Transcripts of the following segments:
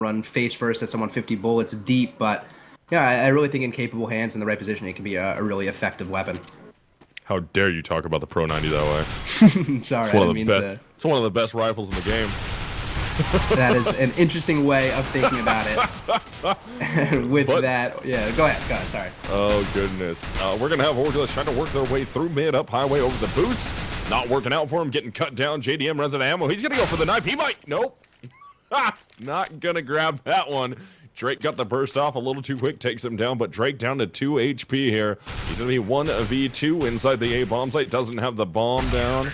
run face first at someone 50 bullets deep, but yeah, I really think in capable hands in the right position, it can be a really effective weapon. How dare you talk about the Pro 90 that way? Sorry, It's I one didn't of the mean best. to. It's one of the best rifles in the game. That is an interesting way of thinking about it. With that, yeah, go ahead, sorry. Oh, goodness. We're going to have Orgless trying to work their way through mid, up highway over the boost. Not working out for him, getting cut down. JDM runs out of ammo. He's going to go for the knife. He might. Nope. Not going to grab that one. Drake got the burst off a little too quick, takes him down, but Drake down to 2 HP here. He's going to be 1v2 inside the A bomb site. Doesn't have the bomb down.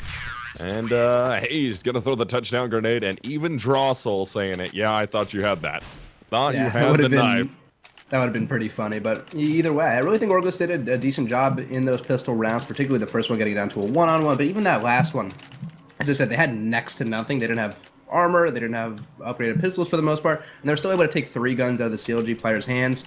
And Hayes going to throw the touchdown grenade, and even Drossel saying it. Yeah, I thought you had that. Thought you had the knife. That would have been pretty funny, but either way, I really think Orgless did a decent job in those pistol rounds, particularly the first one getting down to a one-on-one, but even that last one, as I said, they had next to nothing. They didn't have armor, they didn't have upgraded pistols for the most part, and they were still able to take 3 guns out of the CLG players' hands.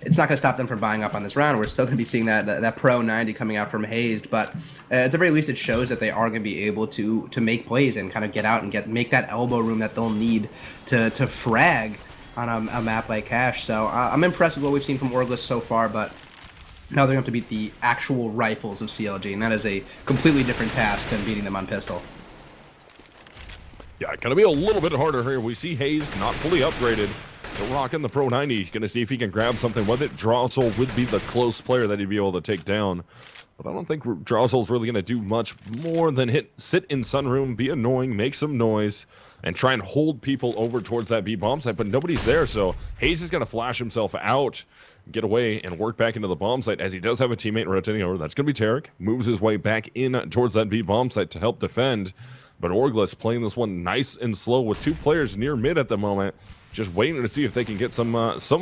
It's not going to stop them from buying up on this round. We're still going to be seeing that Pro 90 coming out from Hazed, but at the very least, it shows that they are going to be able to make plays and kind of get out and make that elbow room that they'll need to frag on a map like Cache. So I'm impressed with what we've seen from Orgless so far, but now they're going to have to beat the actual rifles of CLG, and that is a completely different task than beating them on pistol. Yeah, gonna be a little bit harder here. We see Hayes not fully upgraded. So rocking the Pro 90. Gonna see if he can grab something with it. Drossel would be the close player that he'd be able to take down. But I don't think Drossel's really gonna do much more than sit in Sunroom, be annoying, make some noise, and try and hold people over towards that B bomb site. But nobody's there, so Hayes is gonna flash himself out, get away, and work back into the bomb site, as he does have a teammate rotating over. That's gonna be Tarek. Moves his way back in towards that B bomb site to help defend. But Orgless playing this one nice and slow with 2 players near mid at the moment. Just waiting to see if they can get some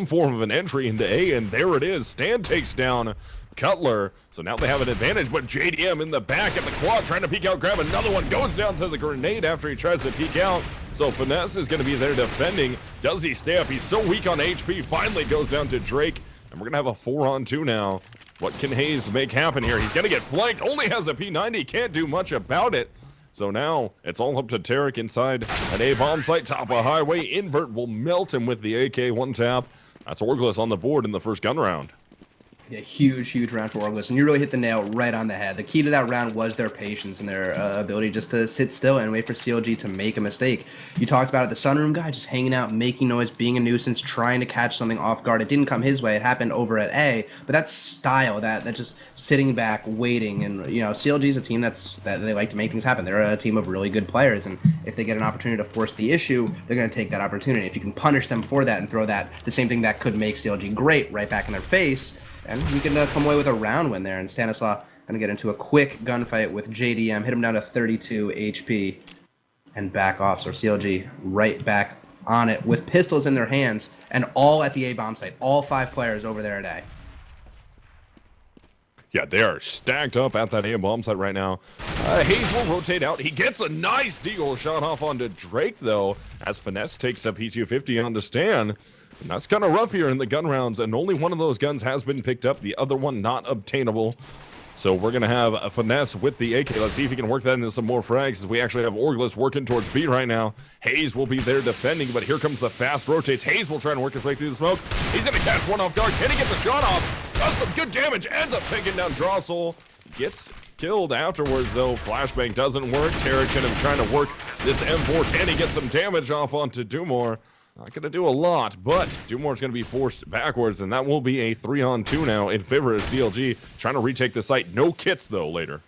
form of an entry into A, and there it is. Stan takes down Cutler, so now they have an advantage, but JDM in the back at the quad trying to peek out, grab another one, goes down to the grenade after he tries to peek out. So Finesse is going to be there defending. Does he stay up? He's so weak on HP, finally goes down to Drake, and we're going to have a 4-on-2 now. What can Hayes make happen here? He's going to get flanked, only has a P90, can't do much about it. So now it's all up to Tarek inside an A bomb site, top of highway. Invert will melt him with the AK one tap. That's Orgless on the board in the first gun round. Yeah, huge round for Orgless, and you really hit the nail right on the head. The key to that round was their patience and their ability just to sit still and wait for CLG to make a mistake. You talked about it, the Sunroom guy just hanging out, making noise, being a nuisance, trying to catch something off guard. It didn't come his way, it happened over at A, but that style, that just sitting back, waiting, and CLG is a team that they like to make things happen. They're a team of really good players, and if they get an opportunity to force the issue, they're going to take that opportunity. If you can punish them for that and throw the same thing that could make CLG great right back in their face, and we can come away with a round win there. And Stanislaw going to get into a quick gunfight with JDM, hit him down to 32 HP, and back off. So CLG right back on it with pistols in their hands, and all at the A bomb site. All 5 players over there at A. Yeah, they are stacked up at that A bomb site right now. Hayes will rotate out. He gets a nice deagle shot off onto Drake, though, as Finesse takes a P250 onto Stan. And that's kind of rough here in the gun rounds, and only one of those guns has been picked up, the other one not obtainable. So we're going to have a Finesse with the AK. Let's see if he can work that into some more frags, as we actually have Orgless working towards B right now. Hayes will be there defending, but here comes the fast rotates. Hayes will try and work his way through the smoke. He's going to catch one off guard. Can he get the shot off? Does some good damage. Ends up taking down Drossel. Gets killed afterwards, though. Flashbang doesn't work. Tarek going to be trying to work this M4. Can he get some damage off onto Dumore? Not going to do a lot, but Dumore's going to be forced backwards, and that will be a 3-on-2 now in favor of CLG, trying to retake the site. No kits, though, later.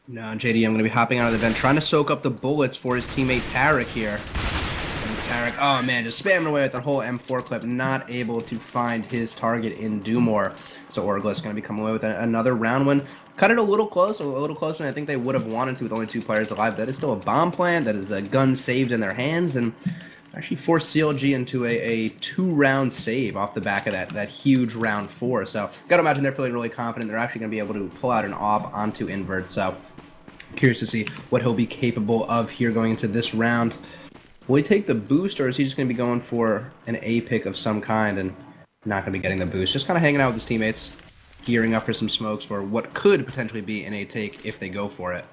No, JD, I'm going to be hopping out of the vent, trying to soak up the bullets for his teammate Tarek here. And Tarek, oh man, just spamming away with that whole M4 clip, not able to find his target in Dumore. So Orgless going to be coming away with another round win. Cut it a little closer than I think they would have wanted to with only 2 players alive. That is still a bomb plant, that is a gun saved in their hands, and actually forced CLG into a 2-round save off the back of that huge round 4. So gotta imagine they're feeling really confident they're actually gonna be able to pull out an AWP onto Invert. So curious to see what he'll be capable of here going into this round. Will he take the boost, or is he just gonna be going for an A pick of some kind and not gonna be getting the boost? Just kind of hanging out with his teammates, gearing up for some smokes for what could potentially be an A take if they go for it.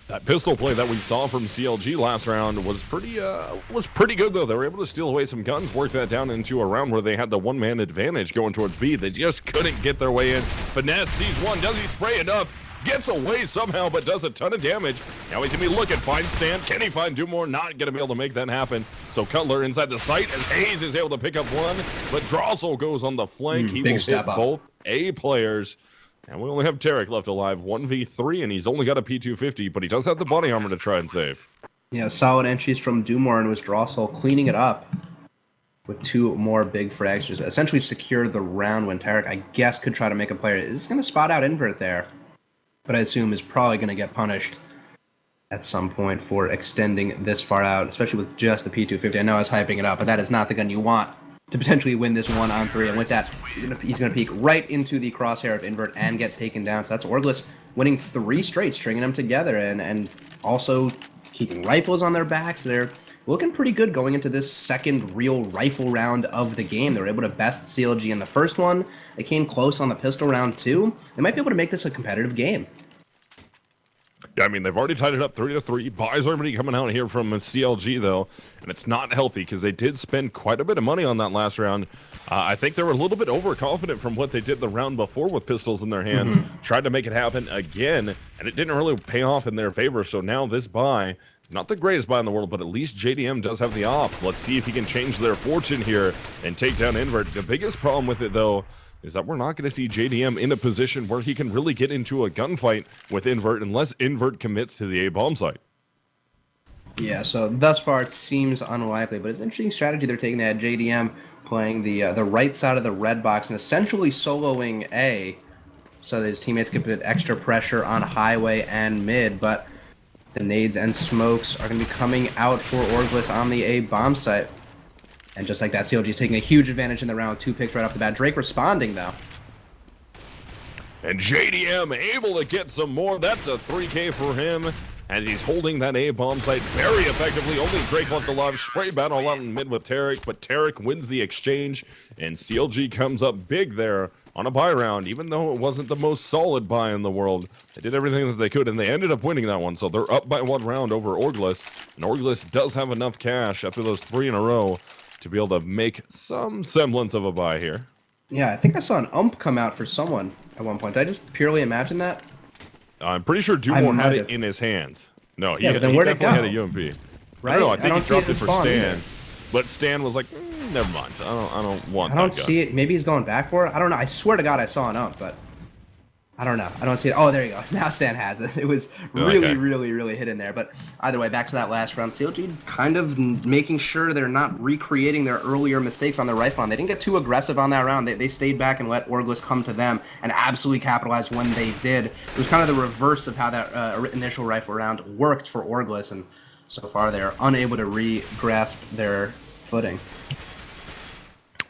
That pistol play that we saw from CLG last round was pretty good though. They were able to steal away some guns, work that down into a round where they had the one-man advantage going towards B. They just couldn't get their way in. Finesse sees one. Does he spray enough? Gets away somehow, but does a ton of damage. Now he's gonna be looking. Finds Stan. Can he find Dumore? Not gonna be able to make that happen. So Cutler inside the site as Hayes is able to pick up one, but Drossel goes on the flank. He will hit both A players. And we only have Tarek left alive, 1v3, and he's only got a P250, but he does have the body armor to try and save. Yeah, solid entries from Dumore and was Drossel cleaning it up with 2 more big frags. Just essentially secure the round when Tarek, I guess, could try to make a player. Is going to spot out Invert there, but I assume is probably going to get punished at some point for extending this far out, especially with just the P250. I know I was hyping it up, but that is not the gun you want to potentially win this 1-on-3, and with that, he's going to peek right into the crosshair of Invert and get taken down. So that's Orgless winning 3 straight, stringing them together, and also keeping rifles on their backs. They're looking pretty good going into this second real rifle round of the game. They were able to best CLG in the first one. They came close on the pistol round too. They might be able to make this a competitive game. Yeah, I mean, they've already tied it up 3-3. Buys already coming out here from CLG, though, and it's not healthy because they did spend quite a bit of money on that last round. I think they were a little bit overconfident from what they did the round before with pistols in their hands. Tried to make it happen again, and it didn't really pay off in their favor. So now this buy is not the greatest buy in the world, but at least JDM does have the op. Let's see if he can change their fortune here and take down Invert. The biggest problem with it, though, is that we're not going to see JDM in a position where he can really get into a gunfight with Invert unless Invert commits to the A bomb site. Yeah, so thus far it seems unlikely, but it's an interesting strategy they're taking. They had JDM playing the right side of the red box and essentially soloing A so that his teammates can put extra pressure on highway and mid, but the nades and smokes are going to be coming out for Orgless on the A bomb site. And just like that, CLG is taking a huge advantage in the round. 2 picks right off the bat. Drake responding, though. And JDM able to get some more. That's a 3K for him as he's holding that A bomb site very effectively. Only Drake left alive. Spray battle out in mid with Tarek, but Tarek wins the exchange, and CLG comes up big there on a buy round, even though it wasn't the most solid buy in the world. They did everything that they could, and they ended up winning that one, so they're up by 1 round over Orgless, and Orgless does have enough cash after those 3 in a row to be able to make some semblance of a buy here. Yeah, I think I saw an ump come out for someone at one point. Did I just purely imagine that? I'm pretty sure Dumore had it in his hands. No, he definitely had a UMP. Right? I don't know, I think he dropped it for Stan. Either. But Stan was like, never mind. I don't want that I don't see it. Maybe he's going back for it. I don't know. I swear to God I saw an ump, but I don't know. I don't see it. Oh, there you go. Now Stan has it. It was really hidden there. But either way, back to that last round. CLG kind of making sure they're not recreating their earlier mistakes on their rifle round. They didn't get too aggressive on that round. They stayed back and let Orgless come to them and absolutely capitalized when they did. It was kind of the reverse of how that initial rifle round worked for Orgless, and so far they're unable to re-grasp their footing.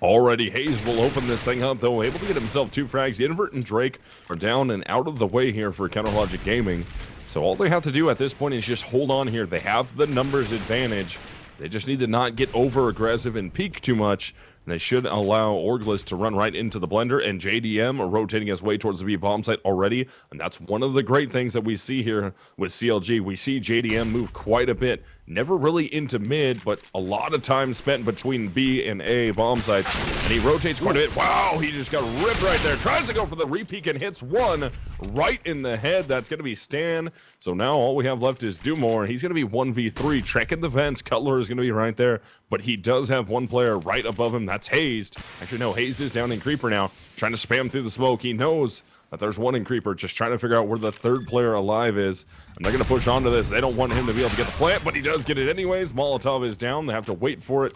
Already, Hayes will open this thing up, though, able to get himself 2 frags. Invert and Drake are down and out of the way here for Counterlogic Gaming. So all they have to do at this point is just hold on here. They have the numbers advantage. They just need to not get over-aggressive and peek too much. And they should allow Orgless to run right into the blender, and JDM rotating his way towards the B bomb site already. And that's one of the great things that we see here with CLG. We see JDM move quite a bit. Never really into mid, but a lot of time spent between B and A bomb sites. And he rotates quite a bit. Wow, he just got ripped right there. Tries to go for the repeak and hits one right in the head. That's going to be Stan. So now all we have left is Dumore. He's going to be 1v3. Checking the vents. Cutler is going to be right there. But he does have one player right above him. That's Hayes. Actually, no, Hayes is down in Creeper now. Trying to spam through the smoke. He knows that there's one in Creeper, just trying to figure out where the 3rd player alive is. And they're going to push onto this. They don't want him to be able to get the plant, but he does get it anyways. Molotov is down. They have to wait for it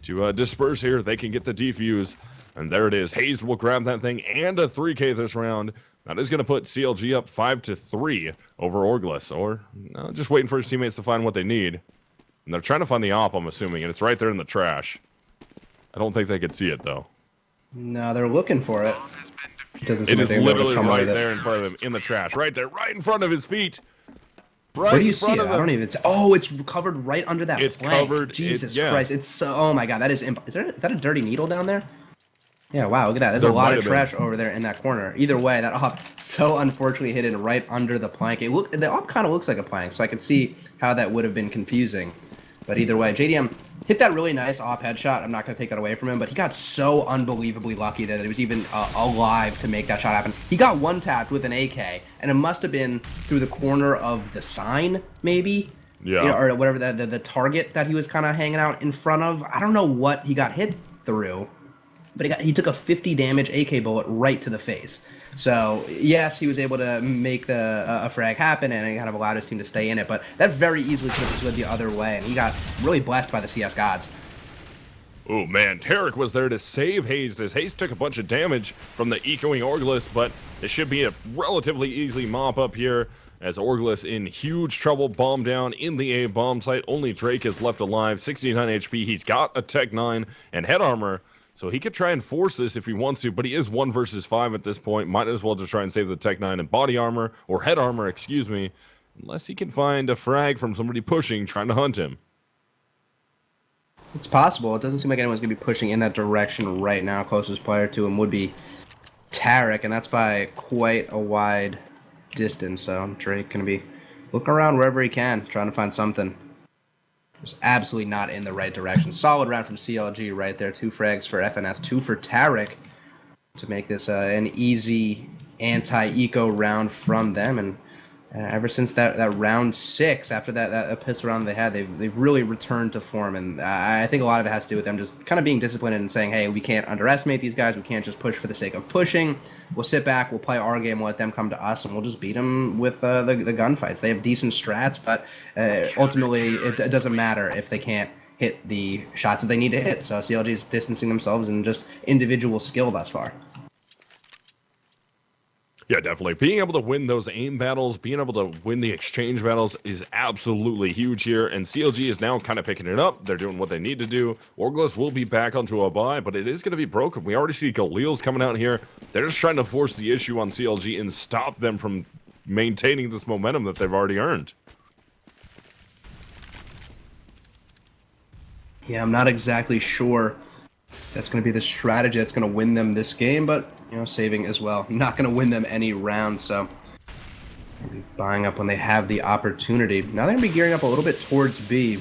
to disperse here. They can get the defuse. And there it is. Hayes will grab that thing and a 3K this round. That is going to put CLG up 5-3 over Orgless. Or just waiting for his teammates to find what they need. And they're trying to find the op, I'm assuming, and it's right there in the trash. I don't think they could see it, though. No, they're looking for it. It is literally right there in front of him, in the trash. Right there, right in front of his feet. Right. Where do you see it? I don't even see. Oh, it's covered right under that plank. Covered. Jesus Christ. It's so... Oh, my God. That is... Is that a dirty needle down there? Yeah, wow, look at that. There's There a lot might of have been. trash over there in that corner. Either way, that op so unfortunately hit it right under the plank. The op kind of looks like a plank, so I could see how that would have been confusing. But either way, JDM hit that really nice op headshot. I'm not going to take that away from him, but he got so unbelievably lucky that he was even alive to make that shot happen. He got one-tapped with an AK, and it must have been through the corner of the sign, maybe? Yeah. You know, or whatever, the target that he was kind of hanging out in front of. I don't know what he got hit through. But he took a 50 damage AK bullet right to the face. So, yes, he was able to make a frag happen, and it kind of allowed his team to stay in it. But that very easily could have slid the other way, and he got really blessed by the CS gods. Oh man, Tarek was there to save Hazed as Hazed took a bunch of damage from the echoing Orgless, but it should be a relatively easy mop up here as Orgless in huge trouble, bomb down in the A bomb site. Only Drake is left alive, 69 HP. He's got a Tech 9 and head armor. So he could try and force this if he wants to, but he is 1 versus 5 at this point. Might as well just try and save the Tech 9 and body armor, or head armor, excuse me, unless he can find a frag from somebody pushing, trying to hunt him. It's possible. It doesn't seem like anyone's going to be pushing in that direction right now. Closest player to him would be Tarek, and that's by quite a wide distance. So Drake going to be looking around wherever he can, trying to find something. Was absolutely not in the right direction. Solid round from CLG right there. 2 frags for FNS, 2 for Tarek to make this an easy anti-eco round from them. And ever since that round 6, after that pistol round they had, they've really returned to form. And I think a lot of it has to do with them just kind of being disciplined and saying, hey, we can't underestimate these guys. We can't just push for the sake of pushing. We'll sit back, we'll play our game, we'll let them come to us, and we'll just beat them with the gunfights. They have decent strats, but ultimately it doesn't matter if they can't hit the shots that they need to hit. So CLG is distancing themselves in just individual skill thus far. Yeah, definitely. Being able to win those aim battles, being able to win the exchange battles is absolutely huge here, and CLG is now kind of picking it up. They're doing what they need to do. Orgless will be back onto a buy, but it is going to be broken. We already see Galil's coming out here. They're just trying to force the issue on CLG and stop them from maintaining this momentum that they've already earned. Yeah, I'm not exactly sure that's going to be the strategy that's going to win them this game, but, you know, saving as well. Not going to win them any rounds, so maybe buying up when they have the opportunity. Now they're going to be gearing up a little bit towards B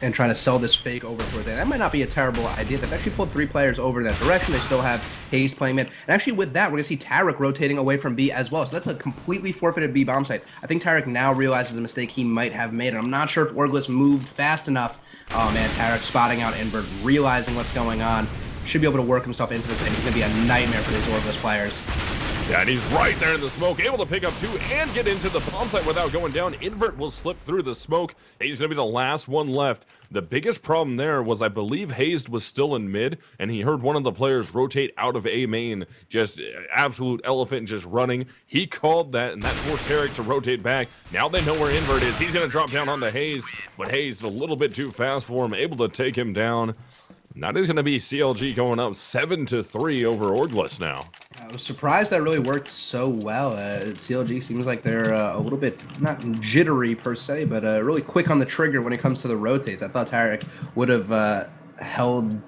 and trying to sell this fake over towards A. That might not be a terrible idea. They've actually pulled 3 players over in that direction. They still have Hayes playing mid. And actually with that, we're going to see Tarek rotating away from B as well. So that's a completely forfeited B bomb site. I think Tarek now realizes the mistake he might have made. And I'm not sure if Orgless moved fast enough. Oh man, Tarek spotting out Invert, realizing what's going on. Should be able to work himself into this, and he's going to be a nightmare for these Orgless players. Yeah, and he's right there in the smoke, able to pick up 2 and get into the bomb site without going down. Invert will slip through the smoke. He's going to be the last one left. The biggest problem there was I believe Hazed was still in mid, and he heard one of the players rotate out of A main, just absolute elephant just running. He called that, and that forced Tarek to rotate back. Now they know where Invert is. He's going to drop down onto Hazed, but Hazed a little bit too fast for him, able to take him down. And that is going to be CLG going up 7-3 over Orgless now. I was surprised that really worked so well. CLG seems like they're a little bit, not jittery per se, but really quick on the trigger when it comes to the rotates. I thought Tarek would have held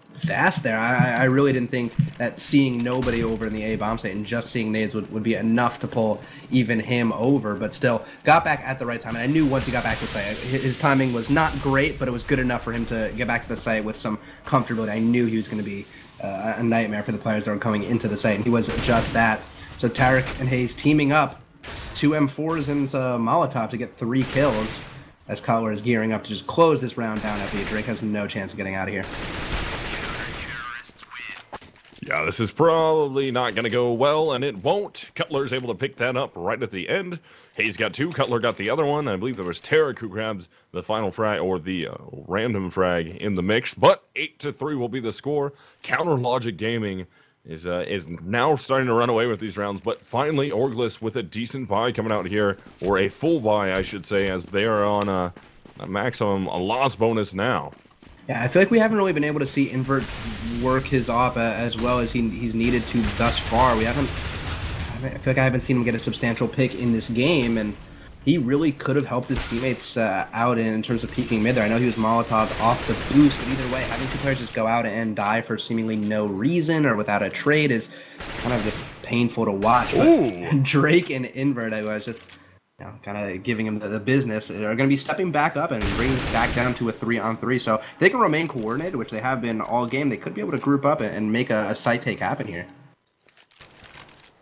fast there. I really didn't think that seeing nobody over in the A bomb site and just seeing nades would be enough to pull even him over, but still got back at the right time. And I knew once he got back to the site, his timing was not great, but it was good enough for him to get back to the site with some comfortability. I knew he was going to be a nightmare for the players that were coming into the site, and he was just that. So Tarek and Hayes teaming up, 2 M4s and Molotov to get 3 kills, as Cutler is gearing up to just close this round down after Drake has no chance of getting out of here. Yeah, this is probably not going to go well, and it won't. Cutler's able to pick that up right at the end. Hayes got 2, Cutler got the other one. I believe there was Tarek who grabs the final frag, or the random frag in the mix, but 8-3 will be the score. Counter Logic Gaming is now starting to run away with these rounds, but finally Orgless with a decent buy coming out here, or a full buy, I should say, as they are on a maximum loss bonus now. Yeah, I feel like we haven't really been able to see Invert work his op as well as he's needed to thus far. I feel like I haven't seen him get a substantial pick in this game, and he really could have helped his teammates out in terms of peeking mid there. I know he was Molotov off the boost, but either way, having two players just go out and die for seemingly no reason or without a trade is kind of just painful to watch. But Drake and Invert, I was just kind of giving him the business, are going to be stepping back up and bringing this back down to a 3-on-3. So if they can remain coordinated, which they have been all game, they could be able to group up and make a site take happen here.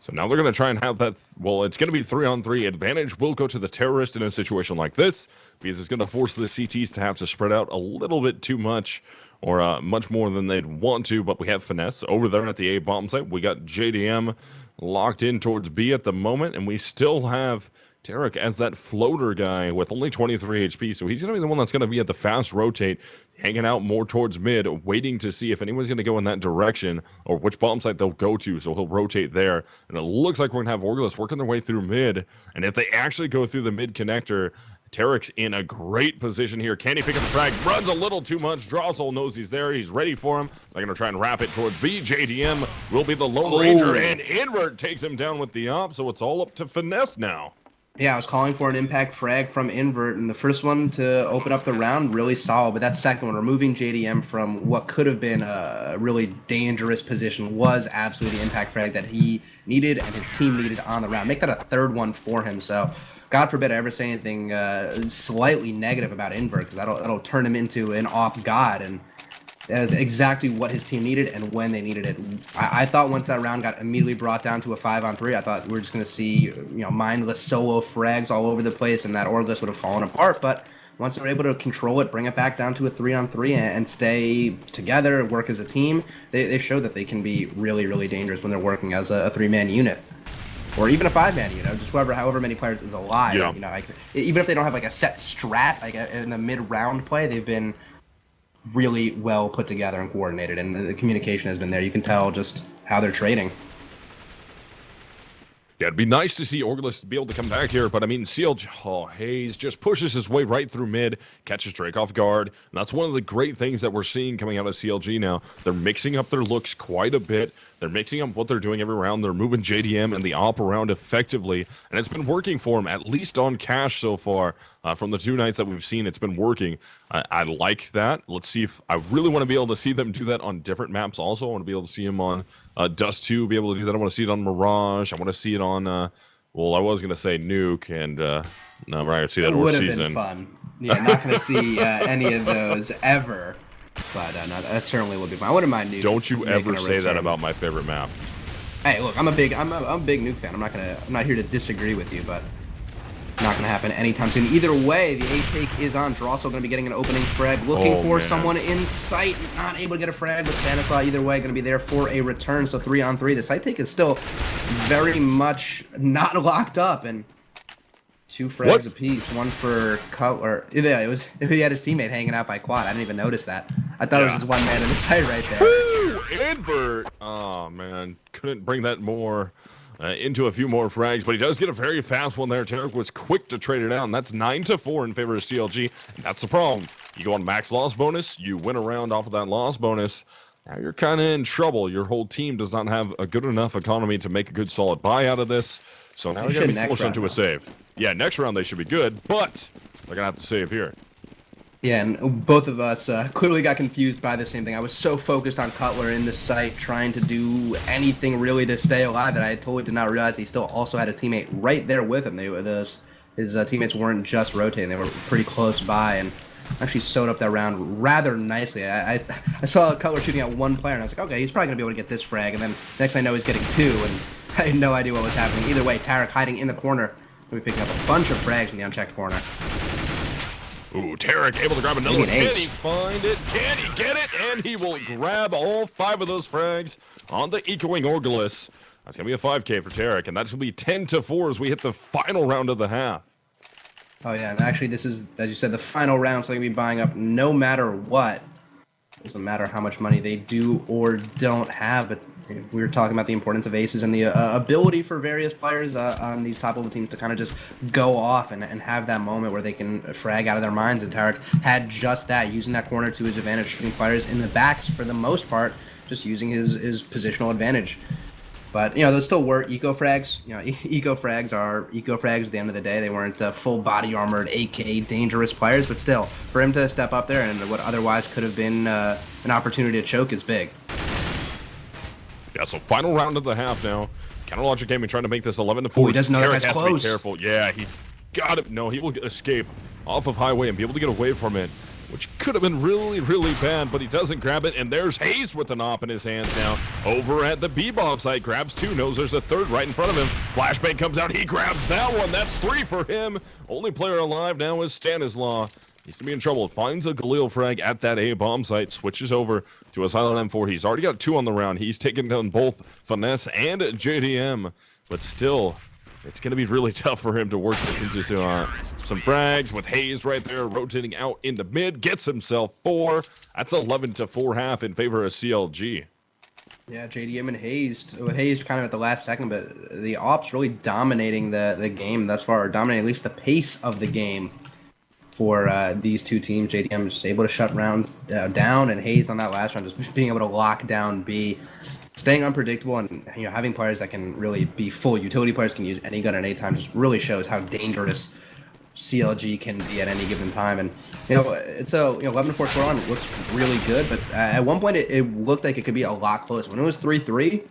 So now they're going to try and have that, well, it's going to be 3-on-3. Advantage will go to the terrorist in a situation like this, because it's going to force the CTs to have to spread out a little bit too much, or much more than they'd want to. But we have Finesse over there at the A bomb site. We got JDM locked in towards B at the moment, and we still have Tarek as that floater guy with only 23 HP, so he's going to be the one that's going to be at the fast rotate, hanging out more towards mid, waiting to see if anyone's going to go in that direction or which bomb site they'll go to, so he'll rotate there. And it looks like we're going to have Orgless working their way through mid, and if they actually go through the mid connector, Tarek's in a great position here. Can he pick up the frag? Runs a little too much. Drossel knows he's there. He's ready for him. They're going to try and wrap it towards B. JDM will be the Lone Ranger, and Invert takes him down with the op, so it's all up to Finesse now. Yeah, I was calling for an impact frag from Invert, and the first one to open up the round, really solid. But that second one, removing JDM from what could have been a really dangerous position, was absolutely the impact frag that he needed and his team needed on the round. Make that a third one for him. So, God forbid I ever say anything slightly negative about Invert, because that'll turn him into an op god, and that is exactly what his team needed and when they needed it. I thought once that round got immediately brought down to a 5-on-3, I thought we were just going to see, mindless solo frags all over the place, and that Orgless would have fallen apart. But once they were able to control it, bring it back down to a 3-on-3, and stay together, work as a team, they showed that they can be really, really dangerous when they're working as a 3-man unit. Or even a 5-man unit, just however many players is alive. Yeah. Even if they don't have a set strat, in the mid-round play, they've been really well put together and coordinated, and the communication has been there. You can tell just how they're trading. Yeah, it'd be nice to see Orgless be able to come back here, but I mean, CLG, Hayes just pushes his way right through mid, catches Drake off guard, and that's one of the great things that we're seeing coming out of CLG now. They're mixing up their looks quite a bit. They're mixing up what they're doing every round. They're moving JDM and the op around effectively, and it's been working for them, at least on cash so far. From the 2 nights that we've seen, it's been working. I like that. Let's see if I really want to be able to see them do that on different maps also. I want to be able to see them on Dust 2, be able to do that. I want to see it on Mirage. I want to see it on, well, I was going to say Nuke, and no, we're not going to see that or Season. It would have been fun. Yeah, not going to see any of those ever. But no, that certainly would be fun. I wouldn't mind Nuke. Don't you ever say that about my favorite map. Hey, look, I'm a big Nuke fan. I'm not here to disagree with you, but not going to happen anytime soon. Either way, the A take is on. Drossel going to be getting an opening frag, looking for someone in sight. Not able to get a frag, but Stanislaw either way going to be there for a return. So 3-on-3. The site take is still very much not locked up, and 2 frags apiece. One for Cutler. Yeah, he had his teammate hanging out by quad. I didn't even notice that. I thought it was just one man in the site right there. Woo! Invert. Oh man, couldn't bring that more. Into a few more frags, but he does get a very fast one there. Tarek was quick to trade it out, and that's 9-4 in favor of CLG, and that's the problem. You go on max loss bonus, you win a round off of that loss bonus, now you're kind of in trouble. Your whole team does not have a good enough economy to make a good solid buy out of this, so now you're going to be forced into a save. Yeah, next round they should be good, but they're going to have to save here. Yeah, and both of us clearly got confused by the same thing. I was so focused on Cutler in the site, trying to do anything really to stay alive, that I totally did not realize he still also had a teammate right there with him. His teammates weren't just rotating; they were pretty close by, and actually sewed up that round rather nicely. I saw Cutler shooting at one player, and I was like, okay, he's probably gonna be able to get this frag, and then next thing I know, he's getting 2, and I had no idea what was happening. Either way, Tarek hiding in the corner, gonna be picking up a bunch of frags in the unchecked corner. Ooh, Tarek able to grab another one. Can he find it? Can he get it? And he will grab all 5 of those frags on the ecoing Orgless. That's going to be a 5K for Tarek, and that's going to be 10-4 as we hit the final round of the half. Oh, yeah, and actually this is, as you said, the final round, so they're going to be buying up no matter what. It doesn't matter how much money they do or don't have, but we were talking about the importance of aces and the ability for various players on these top level teams to kind of just go off and have that moment where they can frag out of their minds, and Tarek had just that, using that corner to his advantage, shooting players in the backs for the most part, just using his positional advantage. But, you know, those still were eco frags. You know, eco frags are eco frags at the end of the day. They weren't full body armored, AK dangerous players, but still, for him to step up there and what otherwise could have been an opportunity to choke is big. Yeah, so final round of the half now. Counter Logic Gaming trying to make this 11-4. Oh, he doesn't know Tarek that's has close. to be careful. Yeah, he's got it. No, he will escape off of Highway and be able to get away from it, which could have been really, really bad, but he doesn't grab it, and there's Hayes with an op in his hands now. Over at the B-bomb site, grabs 2, knows there's a 3rd right in front of him. Flashbang comes out, he grabs that one. That's 3 for him. Only player alive now is Stanislaw. He's to be in trouble. Finds a Galil frag at that A-bomb site, switches over to a silent M4. He's already got 2 on the round. He's taken down both Finesse and JDM, but still, it's going to be really tough for him to work this into some frags with Hayes right there rotating out into mid. Gets himself 4. That's 11-4 half in favor of CLG. Yeah, JDM and Hayes. Hayes kind of at the last second, but the ops really dominating the game thus far, or dominating at least the pace of the game for these two teams. JDM just able to shut rounds down, and Hayes on that last round just being able to lock down B. Staying unpredictable and, you know, having players that can really be full utility players, can use any gun at any time, just really shows how dangerous CLG can be at any given time. And, you know, it's a 11-4 scoreline. It looks really good, but at one point it looked like it could be a lot closer. When it was 3-3,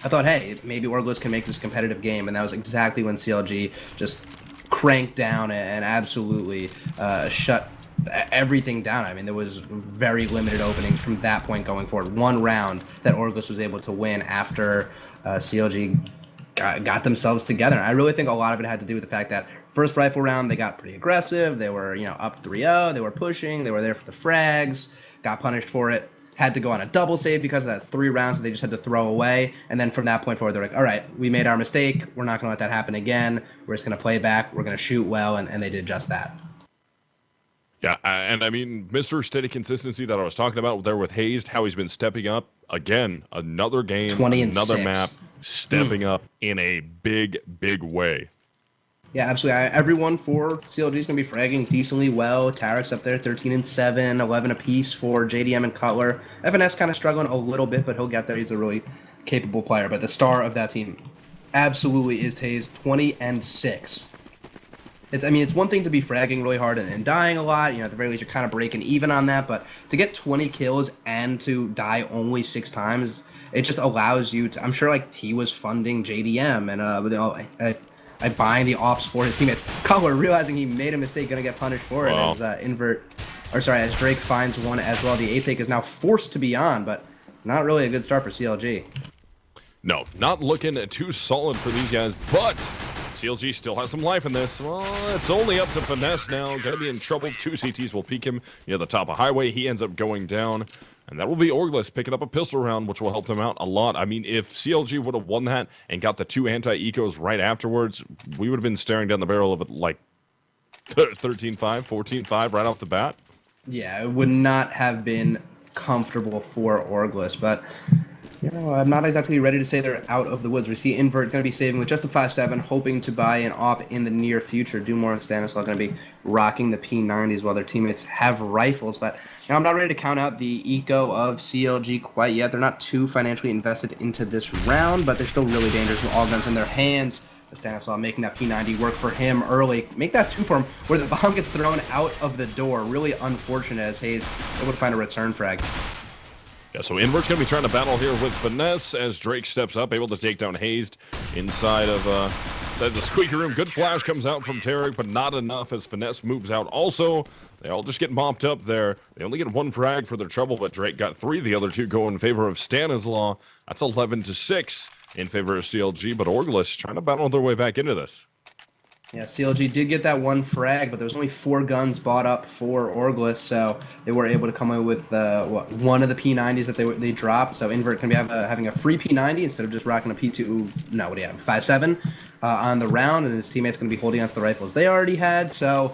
I thought, hey, maybe Orgless can make this competitive game, and that was exactly when CLG just cranked down and absolutely shut everything down. I mean, there was very limited openings from that point going forward. One round that Orgless was able to win after CLG got themselves together. And I really think a lot of it had to do with the fact that first rifle round, they got pretty aggressive. They were, you know, up 3-0. They were pushing. They were there for the frags. Got punished for it. Had to go on a double save because of that 3 rounds that they just had to throw away. And then from that point forward, they're like, all right, we made our mistake. We're not going to let that happen again. We're just going to play back. We're going to shoot well. And they did just that. Yeah, and I mean, Mr. Steady Consistency that I was talking about there with Hayes, how he's been stepping up. Again, another game, 20 and another 6. map, stepping up in a big, big way. Yeah, absolutely. Everyone for CLG is going to be fragging decently well. Tarek's up there, 13 and 7, 11 apiece for JDM and Cutler. FNS kind of struggling a little bit, but he'll get there. He's a really capable player. But the star of that team absolutely is Hayes, 20 and 6. It's one thing to be fragging really hard and dying a lot. You know, at the very least, you're kind of breaking even on that. But to get 20 kills and to die only 6 times, it just allows you to. I'm sure like T was funding JDM and buying the ops for his teammates. Cutler realizing he made a mistake, gonna get punished for it as Drake finds one as well. The A-take is now forced to be on, but not really a good start for CLG. No, not looking too solid for these guys, but CLG still has some life in this. Well, it's only up to Finesse now. Gonna be in trouble. 2 CTs will peek him near the top of Highway. He ends up going down. And that will be Orgless picking up a pistol round, which will help them out a lot. I mean, if CLG would have won that and got the 2 anti-ecos right afterwards, we would have been staring down the barrel of it like 13-5, 14-5 right off the bat. Yeah, it would not have been comfortable for Orgless, but you know, I'm not exactly ready to say they're out of the woods. We see Invert going to be saving with just a 5.7, hoping to buy an op in the near future. Dumore and Stanislaw going to be rocking the P90s while their teammates have rifles. But you know, I'm not ready to count out the eco of CLG quite yet. They're not too financially invested into this round, but they're still really dangerous with all guns in their hands. Stanislaw making that P90 work for him early. Make that 2 for him where the bomb gets thrown out of the door. Really unfortunate as Hayes able to find a return frag. Yeah, so Invert's going to be trying to battle here with Finesse as Drake steps up, able to take down Hayes inside of the squeaky room. Good flash comes out from Tarek, but not enough as Finesse moves out. Also, they all just get mopped up there. They only get 1 frag for their trouble, but Drake got 3. The other 2 go in favor of Stanislaw. That's 11-6 in favor of CLG, but Orgless trying to battle their way back into this. Yeah, CLG did get that 1 frag, but there was only 4 guns bought up for Orgless, so they were able to come away with one of the P90s that they dropped. So Invert can be having a free P90 instead of just rocking a P2. No, what do you have? 5.7 on the round, and his teammates going to be holding onto the rifles they already had. So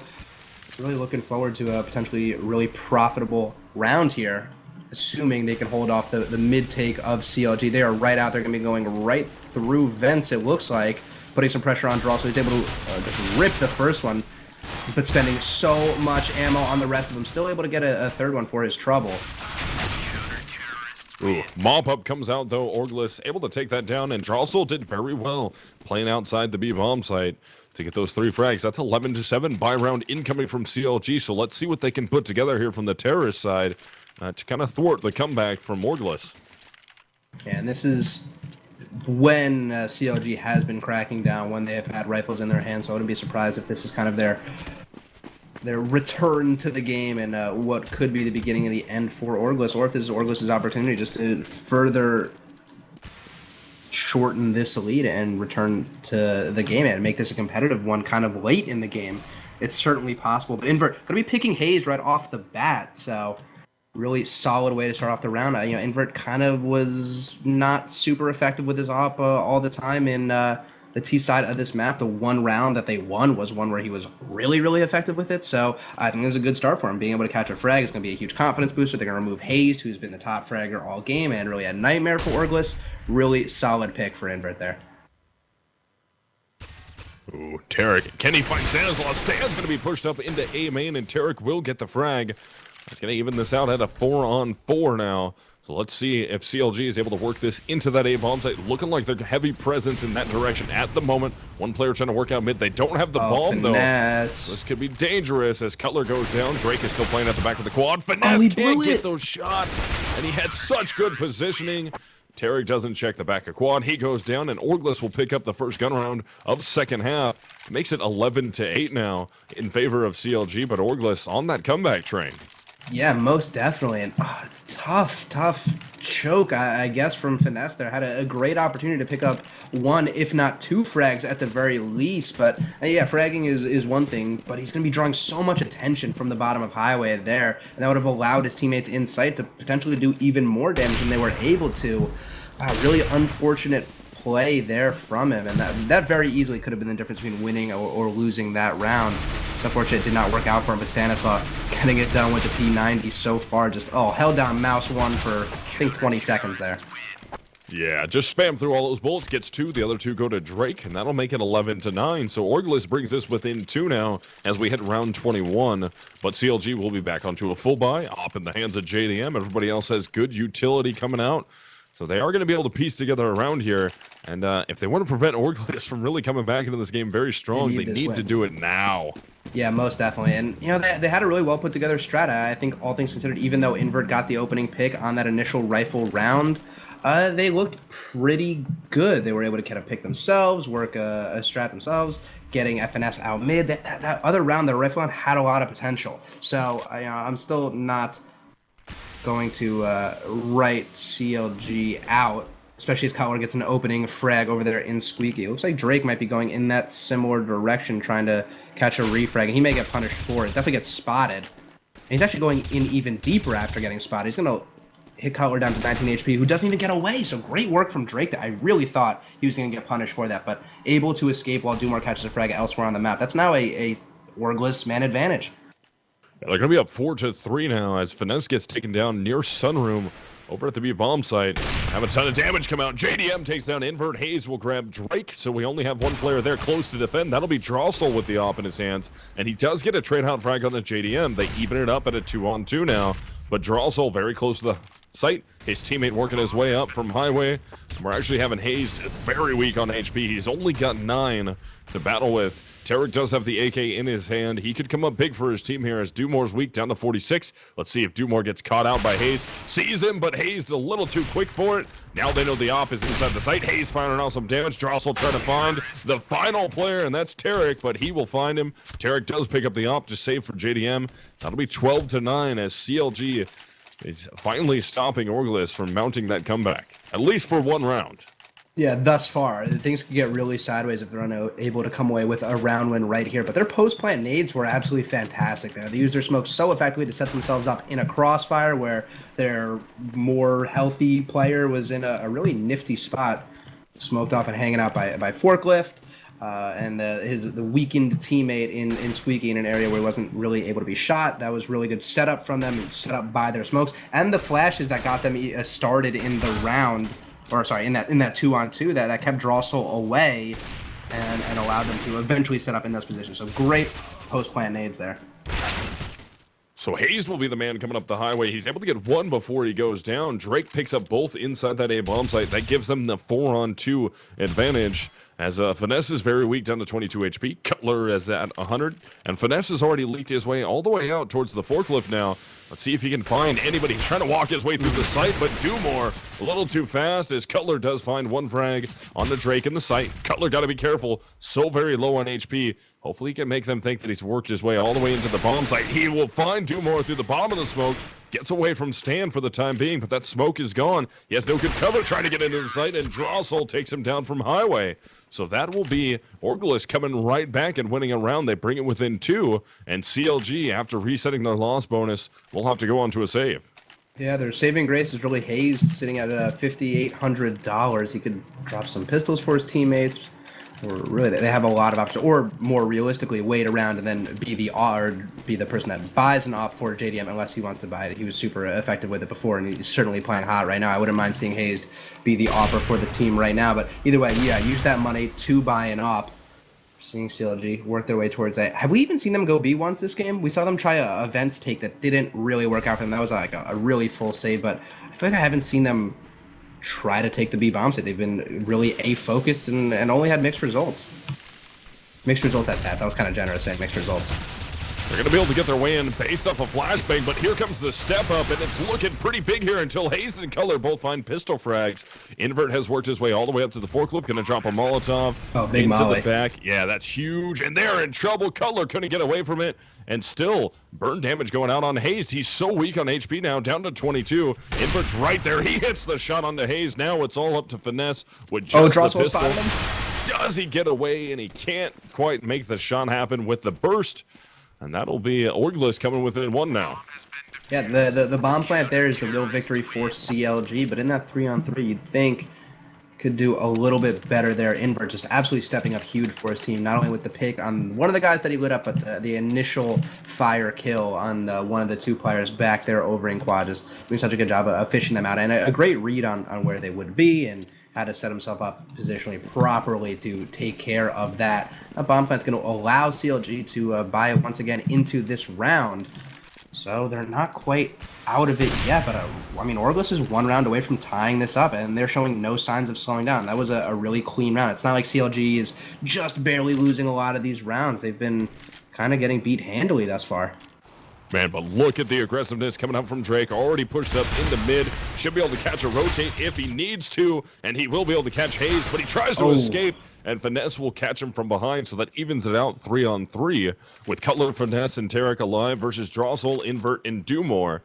really looking forward to a potentially really profitable round here, assuming they can hold off the mid take of CLG. They are right out there, going to be going right through vents. It looks like. Putting some pressure on Draw, so he's able to just rip the first one, but spending so much ammo on the rest of them. Still able to get a 3rd one for his trouble. Ooh, mop-up comes out, though. Orgless able to take that down, and Drossel did very well playing outside the B-bomb site to get those 3 frags. That's 11-7 buy round incoming from CLG, so let's see what they can put together here from the terrorist side to kind of thwart the comeback from Orgless. Yeah, and this is when CLG has been cracking down, when they have had rifles in their hands, so I wouldn't be surprised if this is kind of their return to the game and what could be the beginning of the end for Orgless, or if this is Orgless' opportunity just to further shorten this lead and return to the game and make this a competitive one kind of late in the game. It's certainly possible. But Invert going to be picking Hayes right off the bat, so really solid way to start off the round. Invert kind of was not super effective with his op all the time in the T side of this map. The one round that they won was one where he was really, really effective with it. So I think this is a good start for him. Being able to catch a frag is going to be a huge confidence booster. They're going to remove Hayes, who's been the top fragger all game and really a nightmare for Orgless. Really solid pick for Invert there. Ooh, Tarek. Can he find Stanislaus? Stan's going to be pushed up into A main, and Tarek will get the frag. That's going to even this out at a 4-on-4 now. So let's see if CLG is able to work this into that A-bomb site. Looking like they're heavy presence in that direction at the moment. One player trying to work out mid. They don't have the bomb, finesse. though. This could be dangerous as Cutler goes down. Drake is still playing at the back of the quad. Finesse can't get those shots, and he had such good positioning. Tarek doesn't check the back of quad. He goes down, and Orgless will pick up the first gun round of second half. Makes it 11-8 now in favor of CLG, but Orgless on that comeback train. Yeah, most definitely. And tough choke, I guess, from Finesse there. Had a great opportunity to pick up one, if not 2 frags at the very least. But yeah, fragging is one thing, but he's going to be drawing so much attention from the bottom of Highway there, and that would have allowed his teammates in sight to potentially do even more damage than they were able to. Really unfortunate play there from him, and that very easily could have been the difference between winning or losing that round. It's unfortunate it did not work out for him, but Stanislaus getting it done with the P90 so far. Just, held down mouse 1 for, I think, 20 seconds there. Yeah, just spam through all those bullets, gets 2, the other 2 go to Drake, and that'll make it 11-9. So Orgless brings this within 2 now as we hit round 21, but CLG will be back onto a full buy, op in the hands of JDM. Everybody else has good utility coming out. So they are going to be able to piece together around here, and if they want to prevent Orgless from really coming back into this game very strong, they need to do it now. Yeah, most definitely. And, they had a really well put together strat. I think all things considered, even though Invert got the opening pick on that initial rifle round, they looked pretty good. They were able to kind of pick themselves, work a strat themselves, getting FNS out mid. That other round, the rifle round, had a lot of potential. So, I'm still not going to write CLG out, especially as Cutler gets an opening frag over there in Squeaky. It looks like Drake might be going in that similar direction, trying to catch a refrag, and he may get punished for it. Definitely gets spotted. And he's actually going in even deeper after getting spotted. He's going to hit Cutler down to 19 HP, who doesn't even get away. So great work from Drake. I really thought he was going to get punished for that, but able to escape while Dumar catches a frag elsewhere on the map. That's now a Orgless man advantage. Yeah, they're going to be up 4-3 now as Finesse gets taken down near Sunroom over at the B-bomb site. Have a ton of damage come out. JDM takes down Invert. Hayes will grab Drake, so we only have one player there close to defend. That'll be Drossel with the op in his hands, and he does get a trade-out frag on the JDM. They even it up at a 2-on-2 now, but Drossel very close to the site. His teammate working his way up from Highway. We're actually having Hayes very weak on HP. He's only got 9 to battle with. Tarek does have the AK in his hand. He could come up big for his team here as Dumore's weak down to 46. Let's see if Dumore gets caught out by Hayes. Sees him, but Hayes a little too quick for it. Now they know the op is inside the site. Hayes firing out some damage. Drossel trying to find the final player, and that's Tarek, but he will find him. Tarek does pick up the op to save for JDM. That'll be 12-9 as CLG is finally stopping Orgless from mounting that comeback, at least for one round. Yeah, thus far. Things could get really sideways if they're unable to come away with a round win right here. But their post-plant nades were absolutely fantastic there. They used their smoke so effectively to set themselves up in a crossfire where their more healthy player was in a really nifty spot, smoked off and hanging out by Forklift. And the weakened teammate in Squeaky in an area where he wasn't really able to be shot. That was really good setup from them, set up by their smokes. And the flashes that got them started in the round, or sorry, in that 2-on-2 that kept Drossel away and allowed them to eventually set up in those positions. So great post-plant nades there. So Hayes will be the man coming up the highway. He's able to get one before he goes down. Drake picks up both inside that A bomb site. That gives them the 4-on-2 advantage. As Finesse is very weak, down to 22 HP. Cutler is at 100. And Finesse has already leaked his way all the way out towards the forklift now. Let's see if he can find anybody. He's trying to walk his way through the site, but Dumore a little too fast as Cutler does find one frag on the Drake in the site. Cutler got to be careful. So very low on HP. Hopefully he can make them think that he's worked his way all the way into the bomb site. He will find Dumore through the bottom of the smoke. Gets away from Stan for the time being, but that smoke is gone. He has no good cover trying to get into the site, and Drossel takes him down from highway. So that will be Orgless coming right back and winning a round. They bring it within 2, and CLG, after resetting their loss bonus, will have to go on to a save. Yeah, their saving grace is really Hayes, sitting at $5,800. He could drop some pistols for his teammates. Or really, they have a lot of options. Or more realistically, wait around and then be the person that buys an op for JDM unless he wants to buy it. He was super effective with it before, and he's certainly playing hot right now. I wouldn't mind seeing Hayes be the opper for the team right now. But either way, yeah, use that money to buy an op. Seeing CLG work their way towards that. Have we even seen them go B once this game? We saw them try a events take that didn't really work out for them. That was like a really full save, but I feel like I haven't seen them try to take the B bomb set. They've been really A focused and only had mixed results. Mixed results at that. That was kind of generous saying mixed results. They're going to be able to get their way in based off a flashbang, but here comes the step up, and it's looking pretty big here until Hayes and Cutler both find pistol frags. Invert has worked his way all the way up to the forklift, going to drop a Molotov big into molly. the back. Yeah, that's huge, and they're in trouble. Cutler couldn't get away from it, and still burn damage going out on Hayes. He's so weak on HP now, down to 22. Invert's right there. He hits the shot onto Hayes. Now it's all up to Finesse with just the pistol. Does he get away? And he can't quite make the shot happen with the burst. And that'll be Orgless coming within 1 now. Yeah, the bomb plant there is the real victory for CLG, but in that 3-on-3, you'd think could do a little bit better there. Invert just absolutely stepping up huge for his team, not only with the pick on one of the guys that he lit up, but the initial fire kill on one of the 2 players back there over in quad, just doing such a good job of fishing them out, and a great read on where they would be and how to set himself up positionally properly to take care of that. That bomb plant's going to allow CLG to buy once again into this round. So they're not quite out of it yet, but I mean, Orgless is 1 round away from tying this up, and they're showing no signs of slowing down. That was a really clean round. It's not like CLG is just barely losing a lot of these rounds. They've been kind of getting beat handily thus far. Man, but look at the aggressiveness coming up from Drake. Already pushed up into mid. Should be able to catch a rotate if he needs to, and he will be able to catch Hayes, but he tries to escape, and Finesse will catch him from behind, so that evens it out 3-on-3 with Cutler, Finesse, and Tarek alive versus Drossel, Invert, and Dumore.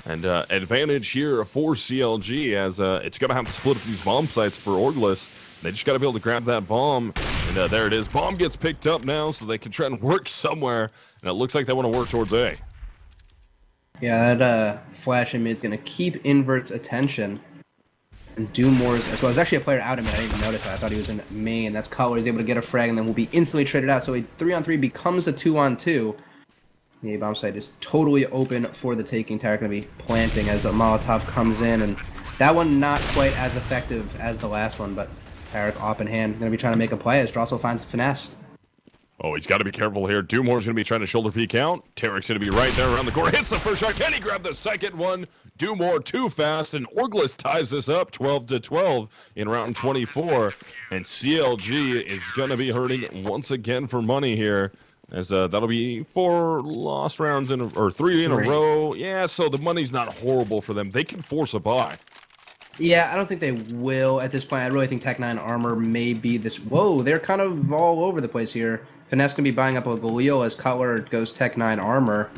And advantage here for CLG as it's going to have to split up these bomb sites for Orgless. They just got to be able to grab that bomb, and there it is. Bomb gets picked up now, so they can try and work somewhere, and it looks like they want to work towards A. Yeah, that flash in mid is going to keep Invert's attention and do more as well. There's actually a player out in mid. I didn't even notice that. I thought he was in main. That's Cutler. He's able to get a frag and then will be instantly traded out. So a 3-on-3 becomes a 2-on-2. The A-bomb site is totally open for the taking. Tarek going to be planting as a Molotov comes in. And that one not quite as effective as the last one, but Tarek off in hand. Going to be trying to make a play as Drossel finds Finesse. Oh, he's got to be careful here. Dumore's going to be trying to shoulder peek out. Tarek's going to be right there around the corner. Hits the first shot. Can he grab the second one? Dumore too fast, and Orgless ties this up 12-12 in round 24. And CLG is going to be hurting once again for money here, as that'll be 4 lost rounds or 3 in a row. Yeah, so the money's not horrible for them. They can force a buy. Yeah, I don't think they will at this point. I really think Tech 9 armor may be this. Whoa, they're kind of all over the place here. Finesse can be buying up a Galil as Cutler goes Tech 9 armor.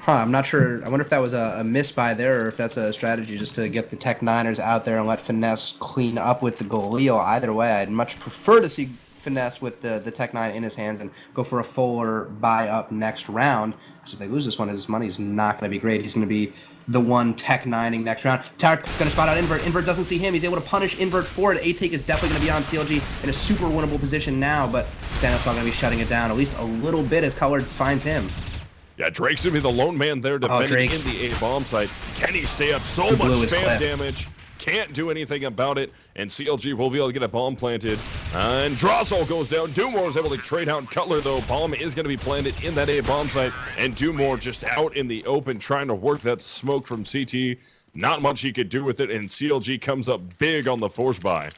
I'm not sure. I wonder if that was a misbuy there or if that's a strategy just to get the Tech 9ers out there and let Finesse clean up with the Galil. Either way, I'd much prefer to see Finesse with the Tech 9 in his hands and go for a fuller buy up next round. Because if they lose this one, his money's not going to be great. He's going to be the one Tech 9ing next round. Tarek going to spot out Invert. Invert doesn't see him. He's able to punish Invert for it. A-Take is definitely going to be on CLG in a super winnable position now, but Stanislaw going to be shutting it down at least a little bit as Cutler finds him. Yeah, Drake's going to be the lone man there defending in the A-bomb site. Can he stay up? So much spam damage. Can't do anything about it, and CLG will be able to get a bomb planted. And Drossel goes down. Dumore is able to trade out Cutler, though. Bomb is going to be planted in that A bomb site. And Dumore just out in the open trying to work that smoke from CT. Not much he could do with it, and CLG comes up big on the force buy.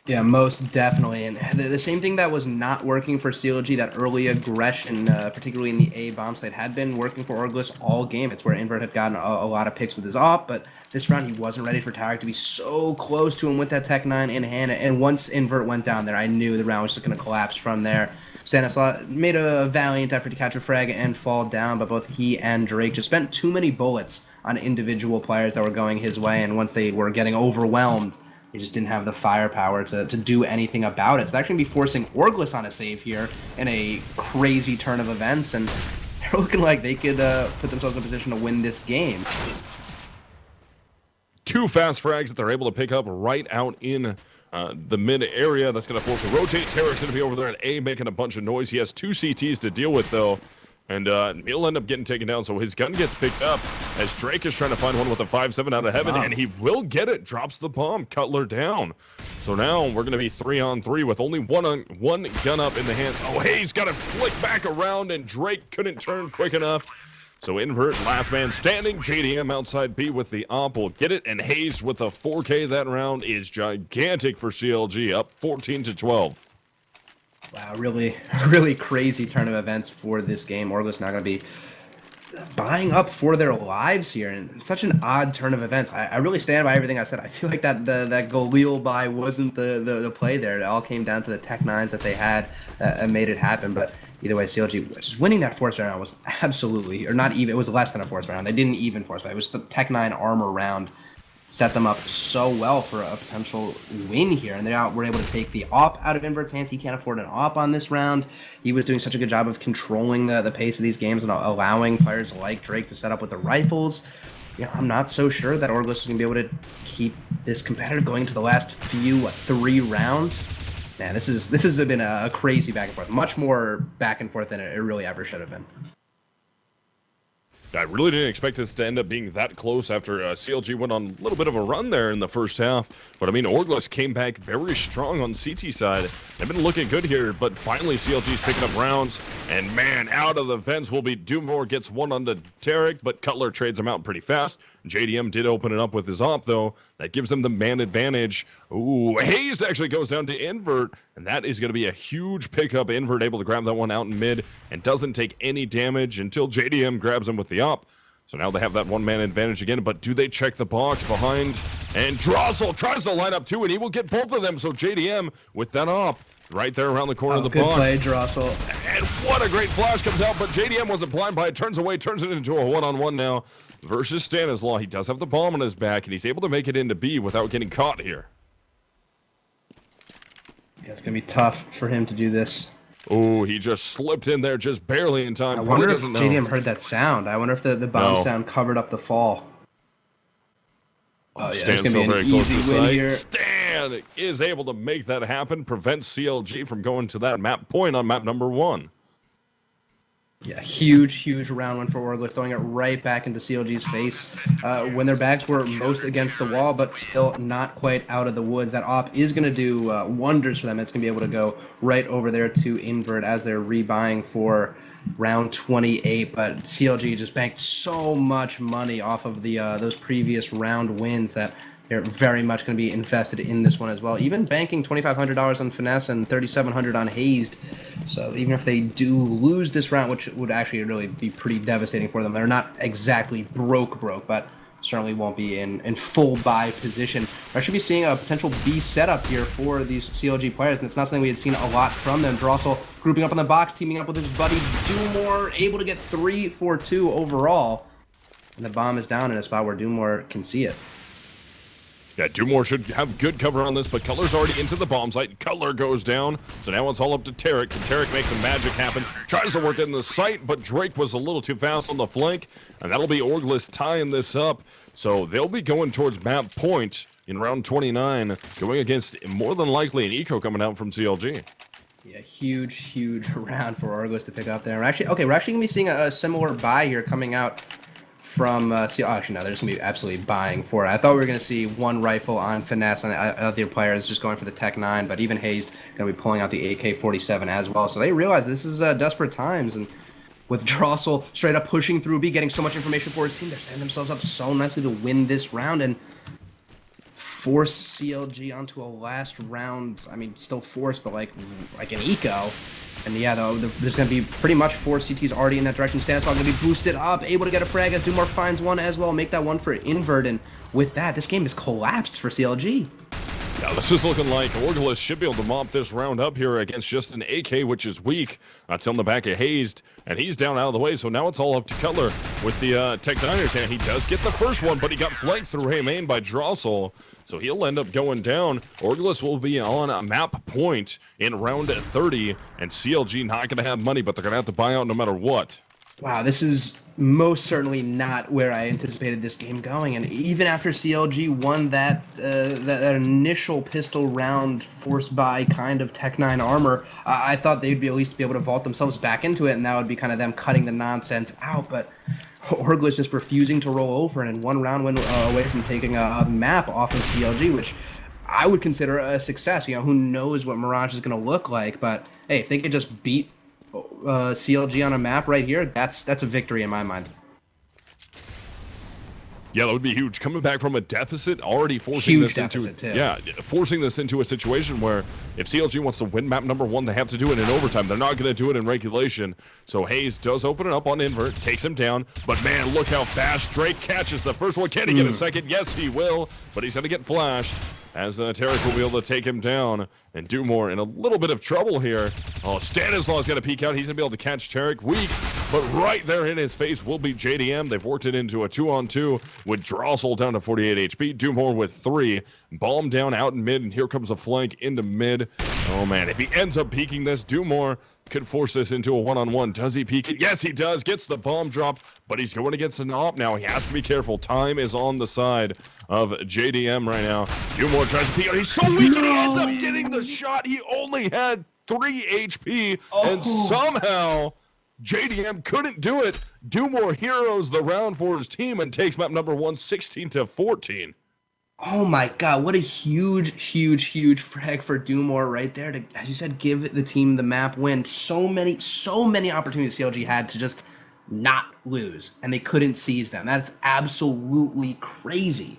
Yeah, most definitely. And the same thing that was not working for CLG, that early aggression, particularly in the A bomb site, had been working for Orgless all game. It's where Invert had gotten a lot of picks with his op, but this round he wasn't ready for Tarek to be so close to him with that Tech 9 in hand. And once Invert went down there, I knew the round was just going to collapse from there. Stanislav made a valiant effort to catch a frag and fall down, but both he and Drake just spent too many bullets on individual players that were going his way, and once they were getting overwhelmed, they just didn't have the firepower to do anything about it. So they're actually going to be forcing Orgless on a save here in a crazy turn of events, and they're looking like they could put themselves in a position to win this game. 2 fast frags that they're able to pick up right out in the mid area. That's going to force a rotate. Tarek's going to be over there at A making a bunch of noise. He has 2 CTs to deal with, though. And he'll end up getting taken down, so his gun gets picked up as Drake is trying to find one with a 5-7 out of heaven, and he will get it. Drops the bomb. Cutler down. So now we're going to be 3-on-3 with only one gun up in the hand. Oh, Hayes got to flick back around, and Drake couldn't turn quick enough. So Invert, last man standing. JDM outside B with the op will get it, and Hayes with a 4K that round is gigantic for CLG, up 14-12. Wow, really crazy turn of events for this game. Orgless not going to be buying up for their lives here, and it's such an odd turn of events. I really stand by everything I said. I feel like that Galil buy wasn't the play there. It all came down to the Tech 9s that they had and made it happen, but either way, CLG just winning that force round was absolutely, or not even, it was less than a force round. They didn't even force round. It was the Tech 9 armor round. Set them up so well for a potential win here, and they were able to take the op out of Invert's hands. He can't afford an op on this round. He was doing such a good job of controlling the pace of these games and allowing players like Drake to set up with the rifles. Yeah, I'm not so sure that Orgless is going to be able to keep this competitive going into the last few 3 rounds. Man, this has been a crazy back and forth, much more back and forth than it really ever should have been. I really didn't expect this to end up being that close after CLG went on a little bit of a run there in the first half. But, I mean, Orgless came back very strong on CT side. They've been looking good here, but finally CLG's picking up rounds. And, man, out of the vents will be Dumore, gets one onto Tarek, but Cutler trades him out pretty fast. JDM did open it up with his op, though. That gives him the man advantage. Ooh, Hayes actually goes down to Invert, and that is going to be a huge pickup. Invert able to grab that one out in mid and doesn't take any damage until JDM grabs him with the op. So now they have that one-man advantage again, but do they check the box behind? And Drossel tries to line up too, and he will get both of them. So JDM with that op right there around the corner of the box. Good play, Drossel. And what a great flash comes out, but JDM wasn't blind by it, turns away, turns it into a one-on-one now versus Stanislav. He does have the bomb on his back, and he's able to make it into B without getting caught here. Yeah, it's going to be tough for him to do this. Oh, he just slipped in there just barely in time. I wonder if JDM heard that sound. I wonder if the bomb sound covered up the fall. Oh, yeah, Stan's it's going to be an easy win here. Stan is able to make that happen, prevents CLG from going to that map point on map number 1. Yeah, huge round one for Orgless, throwing it right back into CLG's face when their backs were most against the wall, but still not quite out of the woods. That op is going to do wonders for them. It's going to be able to go right over there to Invert as they're rebuying for round 28, but CLG just banked so much money off of the those previous round wins that they're very much going to be invested in this one as well. Even banking $2,500 on Finesse and $3,700 on Hazed. So even if they do lose this round, which would actually really be pretty devastating for them, they're not exactly broke, but certainly won't be in full buy position. We're actually be seeing a potential B setup here for these CLG players, and it's not something we had seen a lot from them. Drossel grouping up on the box, teaming up with his buddy Dumore, able to get 3-4-2 overall. And the bomb is down in a spot where Dumore can see it. Yeah, Dumore should have good cover on this, but Cutler's already into the bomb site. Cutler goes down, so now it's all up to Tarek. And Tarek makes some magic happen. Tries to work in the site, but Drake was a little too fast on the flank, and that'll be Orgless tying this up. So they'll be going towards map point in round 29, going against more than likely an eco coming out from CLG. Yeah, huge round for Orgless to pick up there. We're actually going to be seeing a similar buy here coming out from actually, no, they're just going to be absolutely buying for it. I thought we were going to see one rifle on Finesse, and the other player is just going for the Tech 9, but even Hayes going to be pulling out the AK-47 as well. So they realize this is desperate times, and with Drossel straight up pushing through B, getting so much information for his team, they're setting themselves up so nicely to win this round and force CLG onto a last round. I mean, still forced, but like an eco. And yeah, though, there's going to be pretty much 4 CTs already in that direction. Stanislav going to be boosted up, able to get a frag as Dumore finds one as well, make that one for invert. And with that, this game has collapsed for CLG. Yeah, this is looking like Orgless should be able to mop this round up here against just an AK, which is weak. That's on the back of Hazed, and he's down out of the way, so now it's all up to Cutler with the Tech 9ers, and he does get the first one, but he got flanked through Haymain by Drossel, so he'll end up going down. Orgless will be on a map point in round 30, and CLG not going to have money, but they're going to have to buy out no matter what. Wow, this is most certainly not where I anticipated this game going, and even after CLG won that initial pistol round force buy kind of Tech 9 armor, I thought they'd be at least be able to vault themselves back into it, and that would be kind of them cutting the nonsense out, but Orgless just refusing to roll over, and in one round went away from taking a map off of CLG, which I would consider a success. You know, who knows what Mirage is going to look like, but hey, if they could just beat CLG on a map right here, that's a victory in my mind. Yeah, that would be huge. Coming back from a deficit, already forcing this into forcing this into a situation where if CLG wants to win map number 1, they have to do it in overtime. They're not going to do it in regulation. So Hayes does open it up on invert, takes him down. But man, look how fast Drake catches the first one. Can he get a second? Yes, he will. But he's going to get flashed, as Tarek will be able to take him down, and Dumore in a little bit of trouble here. Oh, Stanislav's got to peek out. He's going to be able to catch Tarek. Weak, but right there in his face will be JDM. They've worked it into a 2-on-2 with Drossel down to 48 HP. Dumore with 3. Bomb down out in mid, and here comes a flank into mid. Oh, man, if he ends up peeking this, Dumore could force this into a 1-on-1. Does he peek it? Yes, he does. Gets the bomb drop, but he's going against an op now. He has to be careful. Time is on the side of JDM right now. Dumore tries to peek out. He's so weak, and he ends up getting the shot. He only had 3 HP, and somehow JDM couldn't do it. Dumore heroes the round for his team and takes map number 1, 16-14. Oh my god, what a huge frag for Dumore right there to, as you said, give the team the map win. So many opportunities CLG had to just not lose, and they couldn't seize them. That's absolutely crazy.